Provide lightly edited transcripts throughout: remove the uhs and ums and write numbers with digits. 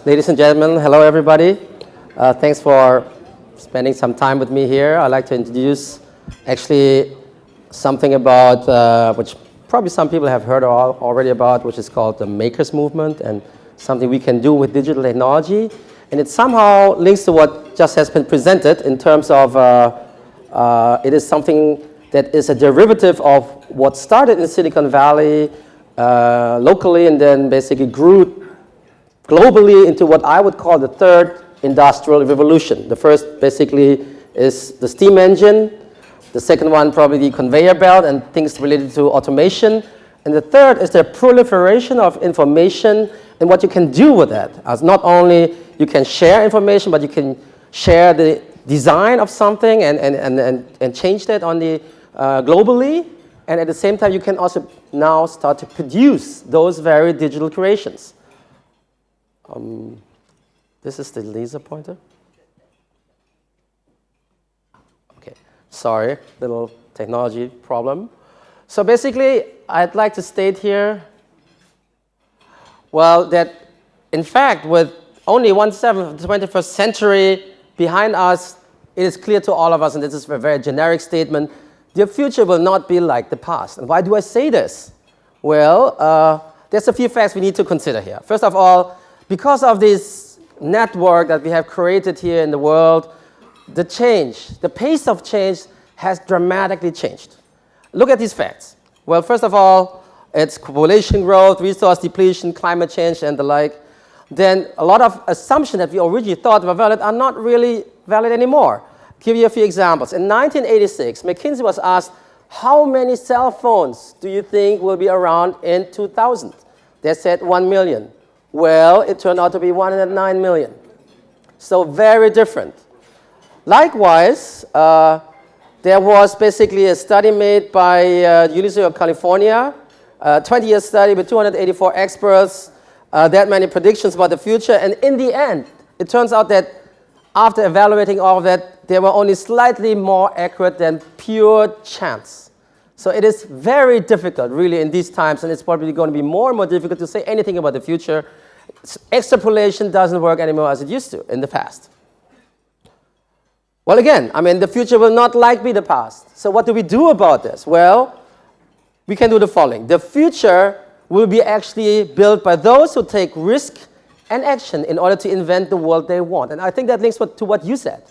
Ladies and gentlemen, hello everybody. Thanks for spending some time with me here. I'd like to introduce actually something about which probably some people have heard already about, which is called the Makers Movement, and something we can do with digital technology. And it somehow links to what just has been presented in terms of it is something that is a derivative of what started in Silicon Valley locally and then basically grew globally into what I would call the third industrial revolution. The first basically is the steam engine. The second one probably the conveyor belt and things related to automation. And the third is the proliferation of information and what you can do with that. As not only you can share information, but you can share the design of something and change that on the globally. And at the same time, you can also now start to produce those very digital creations. This is the laser pointer. Okay, sorry, little technology problem. So basically, I'd like to state here, well, that in fact, with only 1/7 of the 21st century behind us, it is clear to all of us, and this is a very generic statement, the future will not be like the past. And why do I say this? Well, there's a few facts we need to consider here. First of all, because of this network that we have created here in the world, the pace of change has dramatically changed. Look at these facts. Well, first of all, it's population growth, resource depletion, climate change, and the like. Then a lot of assumptions that we originally thought were valid are not really valid anymore. I'll give you a few examples. In 1986, McKinsey was asked, how many cell phones do you think will be around in 2000? They said 1 million. Well, it turned out to be 109 million. So very different. Likewise, there was basically a study made by University of California, a 20-year study with 284 experts, that many predictions about the future. And in the end, it turns out that after evaluating all of that, they were only slightly more accurate than pure chance. So it is very difficult, really, in these times, and it's probably going to be more and more difficult to say anything about the future. Extrapolation doesn't work anymore as it used to in the past. Well, again, I mean, the future will not be the past. So what do we do about this? Well, we can do the following. The future will be actually built by those who take risk and action in order to invent the world they want. And I think that links to what you said.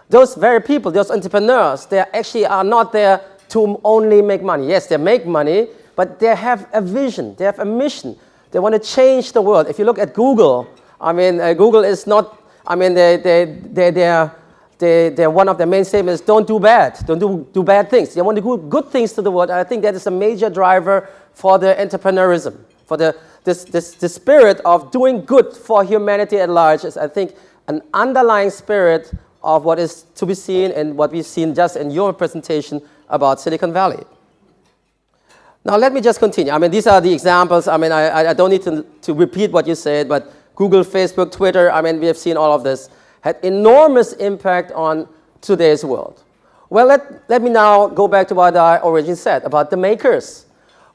Those very people, those entrepreneurs, they actually are not there to only make money. Yes, they make money, but they have a vision, they have a mission. They want to change the world. If you look at Google, I mean, Google is not, I mean, they're one of their main statements is don't do bad, don't do bad things. They want to do good things to the world. And I think that is a major driver for the entrepreneurism, for the spirit of doing good for humanity at large is, I think, an underlying spirit of what is to be seen and what we've seen just in your presentation about Silicon Valley. Now, let me just continue. I mean, these are the examples. I mean, I don't need to repeat what you said, but Google, Facebook, Twitter, I mean, we have seen all of this, had enormous impact on today's world. Well, let me now go back to what I originally said about the makers.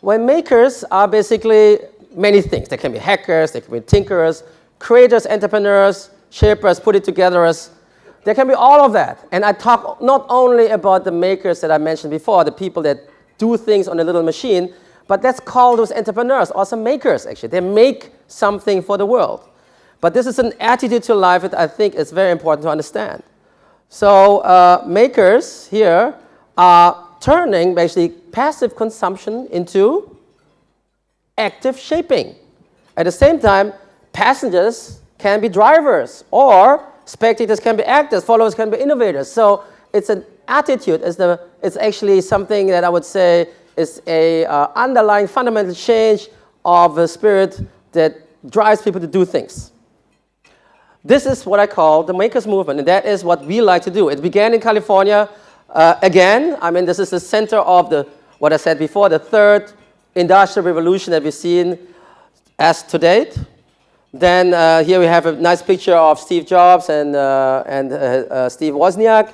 Well, makers are basically many things. They can be hackers, they can be tinkerers, creators, entrepreneurs, shapers, put it togetherers. There can be all of that. And I talk not only about the makers that I mentioned before, the people that do things on a little machine, but let's call those entrepreneurs also makers, actually. They make something for the world. But this is an attitude to life that I think is very important to understand. So makers here are turning basically passive consumption into active shaping. At the same time, passengers can be drivers, or spectators can be actors, followers can be innovators. So it's an attitude, it's actually something that I would say is a underlying fundamental change of the spirit that drives people to do things. This is what I call the Makers Movement, and that is what we like to do. It began in California. Again, I mean, this is the center of what I said before, the third industrial revolution that we've seen as to date. Then here we have a nice picture of Steve Jobs and Steve Wozniak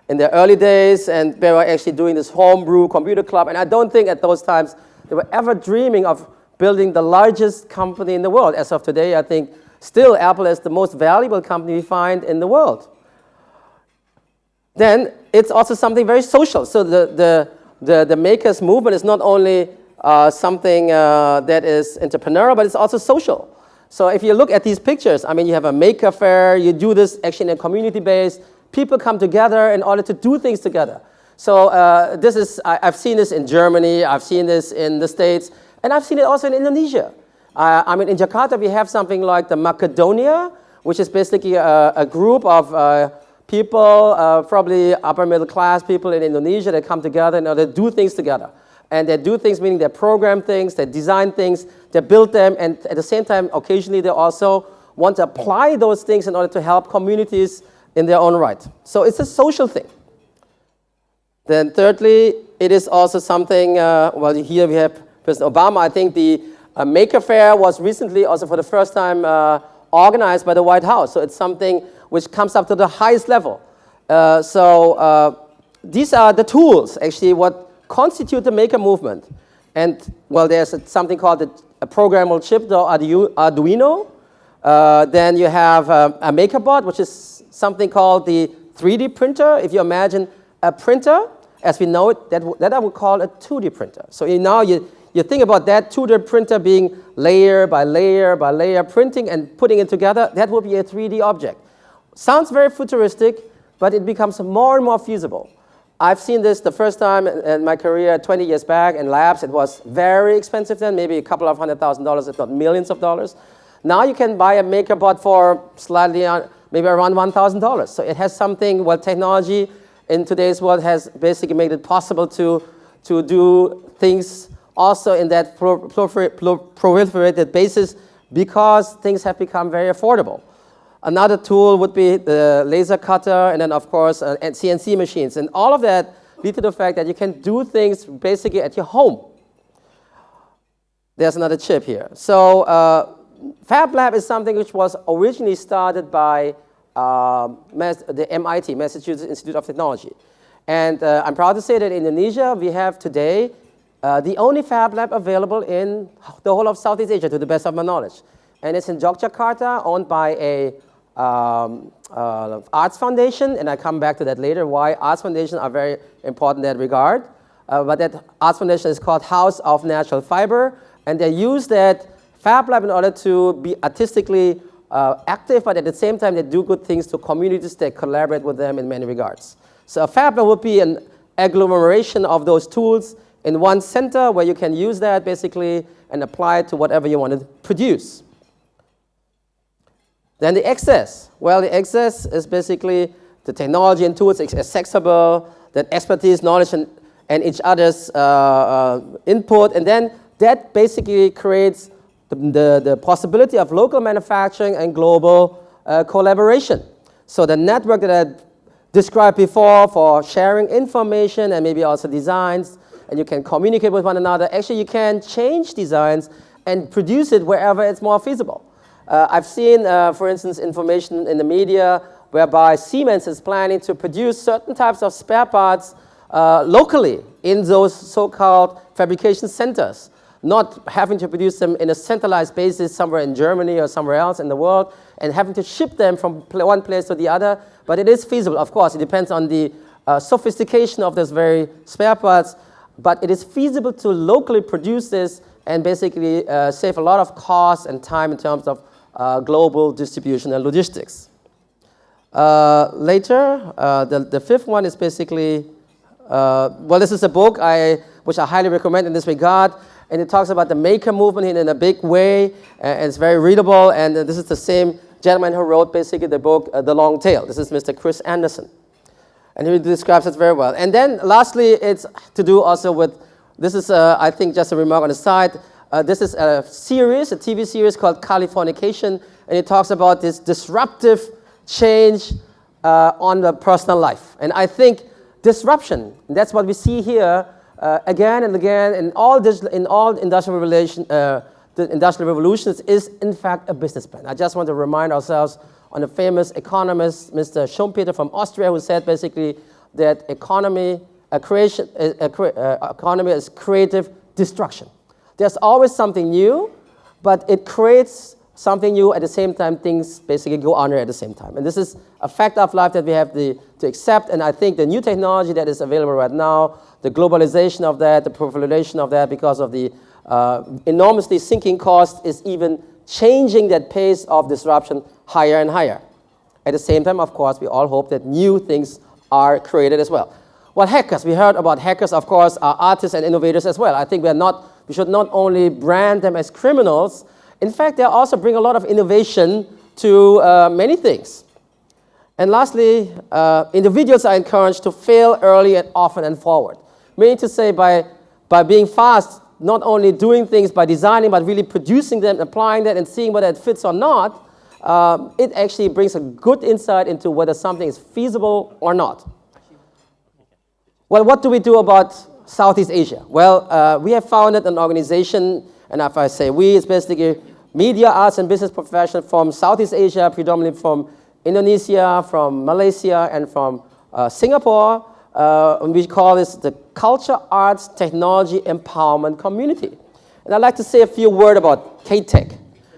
in their early days, and they were actually doing this homebrew computer club. And I don't think at those times they were ever dreaming of building the largest company in the world. As of today, I think Still, Apple is the most valuable company we find in the world. Then it's also something very social. So the makers movement is not only something that is entrepreneurial, but it's also social. So if you look at these pictures, I mean, you have a maker fair, you do this actually in a community base, people come together in order to do things together. So I've seen this in Germany, I've seen this in the States, and I've seen it also in Indonesia. I mean, in Jakarta, we have something like the Macedonia, which is basically a group of people, probably upper middle class people in Indonesia that come together in order to do things together. And they do things, meaning they program things, they design things, they build them, and at the same time, occasionally they also want to apply those things in order to help communities in their own right. So it's a social thing. Then thirdly, it is also something, well, here we have President Obama. I think the Maker Faire was recently also for the first time organized by the White House. So it's something which comes up to the highest level. These are the tools, actually, what constitute the maker movement. And, well, there's something called a programmable chip, the Arduino. Then you have a MakerBot, which is something called the 3D printer. If you imagine a printer, as we know it, that I would call a 2D printer. So now you think about that 2D printer being layer by layer by layer printing and putting it together, that would be a 3D object. Sounds very futuristic, but it becomes more and more feasible. I've seen this the first time in my career 20 years back in labs. It was very expensive then, maybe a couple of $100,000, if not millions of dollars. Now you can buy a MakerBot for slightly, maybe around $1,000. So it has something, well, technology in today's world has basically made it possible to do things also in that proliferated basis because things have become very affordable. Another tool would be the laser cutter, and then, of course, and CNC machines. And all of that lead to the fact that you can do things basically at your home. There's another chip here. So Fab Lab is something which was originally started by the MIT, Massachusetts Institute of Technology. And I'm proud to say that in Indonesia, we have today the only Fab Lab available in the whole of Southeast Asia, to the best of my knowledge. And it's in Yogyakarta, owned by a arts foundation, and I come back to that later, why arts foundations are very important in that regard. But that arts foundation is called House of Natural Fiber, and they use that Fab Lab in order to be artistically active, but at the same time they do good things to communities that collaborate with them in many regards. So a Fab Lab would be an agglomeration of those tools in one center where you can use that basically and apply it to whatever you want to produce. Then the access. Well, the access is basically the technology and tools accessible, that expertise, knowledge, and each other's input. And then that basically creates the possibility of local manufacturing and global collaboration. So the network that I described before for sharing information and maybe also designs, and you can communicate with one another. Actually, you can change designs and produce it wherever it's more feasible. I've seen, for instance, information in the media whereby Siemens is planning to produce certain types of spare parts locally in those so-called fabrication centers, not having to produce them in a centralized basis somewhere in Germany or somewhere else in the world and having to ship them from one place to the other. But it is feasible, of course. It depends on the sophistication of those very spare parts. But it is feasible to locally produce this and basically save a lot of cost and time in terms of global distribution and logistics. Later, the fifth one is basically, well, this is a book which I highly recommend in this regard, and it talks about the maker movement in a big way, and it's very readable, and this is the same gentleman who wrote basically the book, The Long Tail. This is Mr. Chris Anderson, and he describes it very well. And then lastly, it's to do also with, this is, I think, just a remark on the side. This is a series, a TV series called Californication, and it talks about this disruptive change on the personal life. And I think disruption, that's what we see here again and again in all industrial revolutions is in fact a business plan. I just want to remind ourselves on a famous economist, Mr. Schumpeter from Austria, who said basically that economy is creative destruction. There's always something new, but it creates something new, at the same time things basically go under at the same time. And this is a fact of life that we have to accept, and I think the new technology that is available right now, the globalization of that, the proliferation of that because of the enormously sinking cost is even changing that pace of disruption higher and higher. At the same time, of course, we all hope that new things are created as well. Well, hackers, we heard about hackers, of course, are artists and innovators as well. I think we should not only brand them as criminals. In fact, they also bring a lot of innovation to many things. And lastly, individuals are encouraged to fail early and often and forward. Meaning to say by being fast, not only doing things by designing, but really producing them, applying that, and seeing whether it fits or not, it actually brings a good insight into whether something is feasible or not. Well, what do we do about Southeast Asia? Well, we have founded an organization, and if I say we, it's basically media, arts, and business professionals from Southeast Asia, predominantly from Indonesia, from Malaysia, and from Singapore. And we call this the Culture, Arts, Technology Empowerment Community. And I'd like to say a few words about CATEC.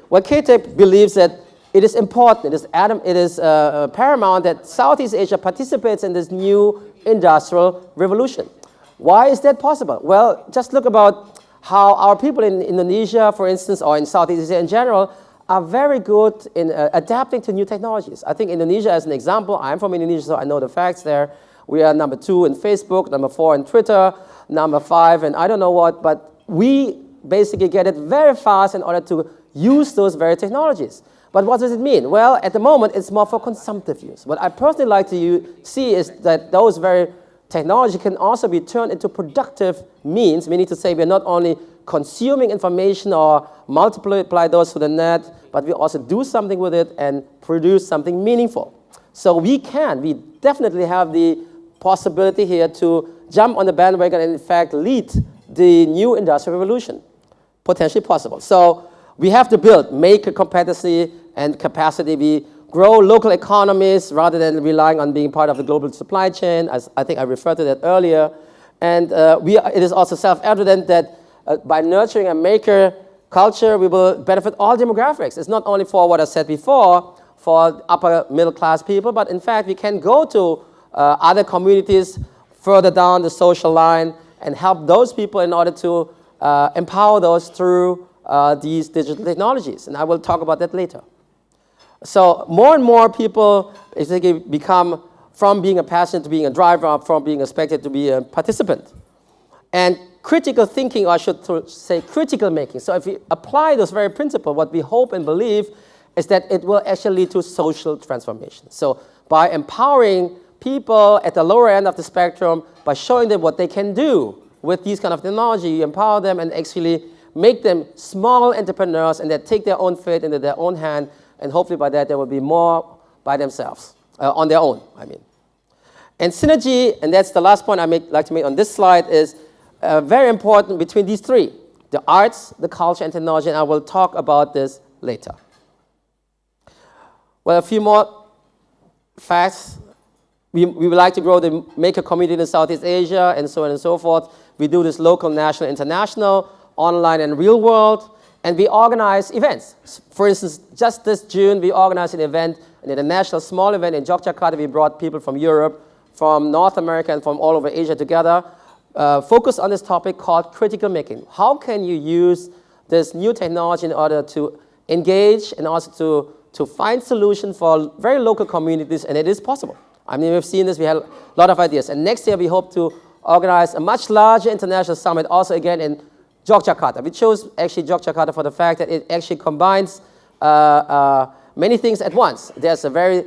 Well, CATEC believes that it is important, it is paramount that Southeast Asia participates in this new industrial revolution. Why is that possible? Well, just look about how our people in Indonesia, for instance, or in Southeast Asia in general, are very good in adapting to new technologies. I think Indonesia, as an example, I'm from Indonesia, so I know the facts there. We are number 2 in Facebook, number 4 in Twitter, number 5, and I don't know what, but we basically get it very fast in order to use those very technologies. But what does it mean? Well, at the moment, it's more for consumptive use. What I personally like to see is that those very technology can also be turned into productive means, meaning to say we're not only consuming information or multiply those to the net, but we also do something with it and produce something meaningful. So we definitely have the possibility here to jump on the bandwagon and in fact lead the new industrial revolution. Potentially possible. So we have to make a competency and capacity. We grow local economies rather than relying on being part of the global supply chain, as I think I referred to that earlier. And it is also self-evident that by nurturing a maker culture, we will benefit all demographics. It's not only for what I said before, for upper middle class people, but in fact we can go to other communities further down the social line and help those people in order to empower those through these digital technologies. And I will talk about that later. So more and more people basically become from being a passenger to being a driver, from being expected to be a participant. And critical thinking, or I should say critical making. So if we apply those very principles, what we hope and believe is that it will actually lead to social transformation. So by empowering people at the lower end of the spectrum, by showing them what they can do with these kind of technology, you empower them and actually make them small entrepreneurs and that take their own fate into their own hand, and hopefully by that they will be more by themselves, on their own, I mean. And synergy, and that's the last point I like to make on this slide, is very important between these three: the arts, the culture, and technology, and I will talk about this later. Well, a few more facts. We would like to grow the maker community in Southeast Asia, and so on and so forth. We do this local, national, international, online, and real world, and we organize events. For instance, just this June, we organized an event, an international small event in Yogyakarta. We brought people from Europe, from North America, and from all over Asia together, focused on this topic called critical making. How can you use this new technology in order to engage and also to find solutions for very local communities, and it is possible. I mean, we've seen this, we had a lot of ideas. And next year, we hope to organize a much larger international summit, also again in Yogyakarta. We chose actually Yogyakarta for the fact that it actually combines many things at once. There's a very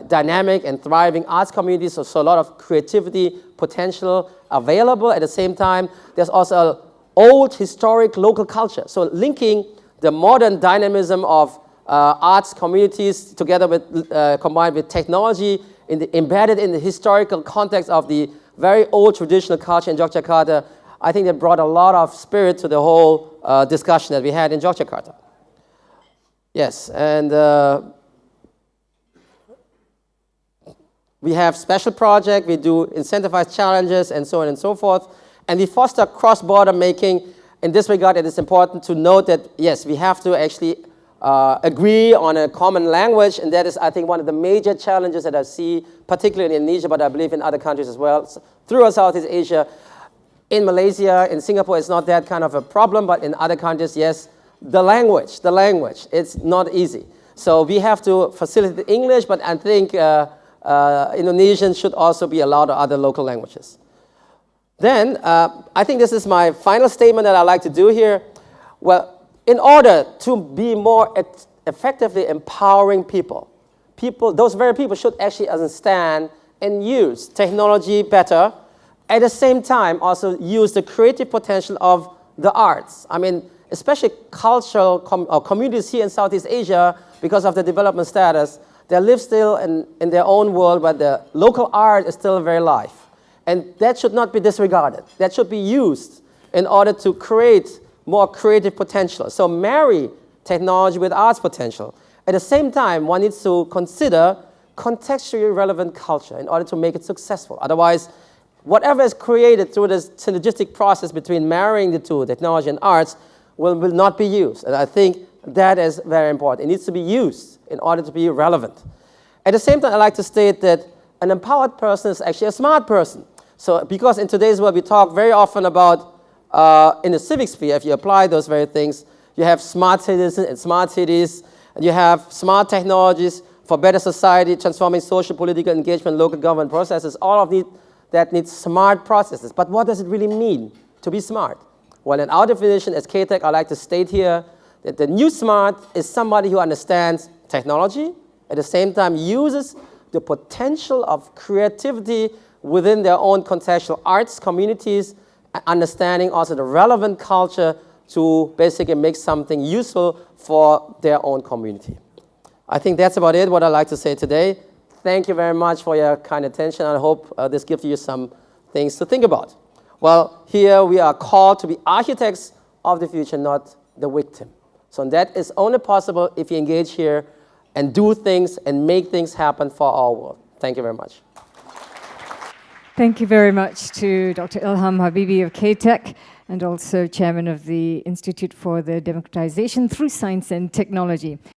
dynamic and thriving arts community, so a lot of creativity potential available. At the same time, there's also an old historic local culture. So linking the modern dynamism of arts communities together with combined with technology embedded in the historical context of the very old traditional culture in Yogyakarta, I think that brought a lot of spirit to the whole discussion that we had in Yogyakarta. Yes, and we have special projects, we do incentivized challenges, and so on and so forth. And we foster cross-border making. In this regard, it is important to note that, yes, we have to actually agree on a common language, and that is, I think, one of the major challenges that I see, particularly in Indonesia, but I believe in other countries as well, throughout Southeast Asia. In Malaysia, in Singapore, it's not that kind of a problem, but in other countries, yes, the language, it's not easy. So we have to facilitate English, but I think Indonesian should also be allowed other local languages. Then, I think this is my final statement that I'd like to do here. Well, in order to be more effectively empowering people, those very people should actually understand and use technology better. At the same time, also use the creative potential of the arts. I mean, especially cultural communities here in Southeast Asia, because of the development status, they live still in their own world, but the local art is still very alive. And that should not be disregarded. That should be used in order to create more creative potential. So marry technology with arts potential. At the same time, one needs to consider contextually relevant culture in order to make it successful. Otherwise, whatever is created through this synergistic process between marrying the two, technology and arts, will not be used. And I think that is very important. It needs to be used in order to be relevant. At the same time, I'd like to state that an empowered person is actually a smart person. So, because in today's world, we talk very often about, in the civic sphere, if you apply those very things, you have smart citizens and smart cities, and you have smart technologies for better society, transforming social, political engagement, local government processes, all of that needs smart processes. But what does it really mean to be smart? Well, in our definition as CATEC, I like to state here that the new smart is somebody who understands technology, at the same time uses the potential of creativity within their own contextual arts communities, understanding also the relevant culture to basically make something useful for their own community. I think that's about it, what I'd like to say today. Thank you very much for your kind attention. I hope this gives you some things to think about. Well, here we are called to be architects of the future, not the victim. So that is only possible if you engage here and do things and make things happen for our world. Thank you very much. Thank you very much to Dr. Ilham Habibie of CATEC and also Chairman of the Institute for the Democratization through Science and Technology.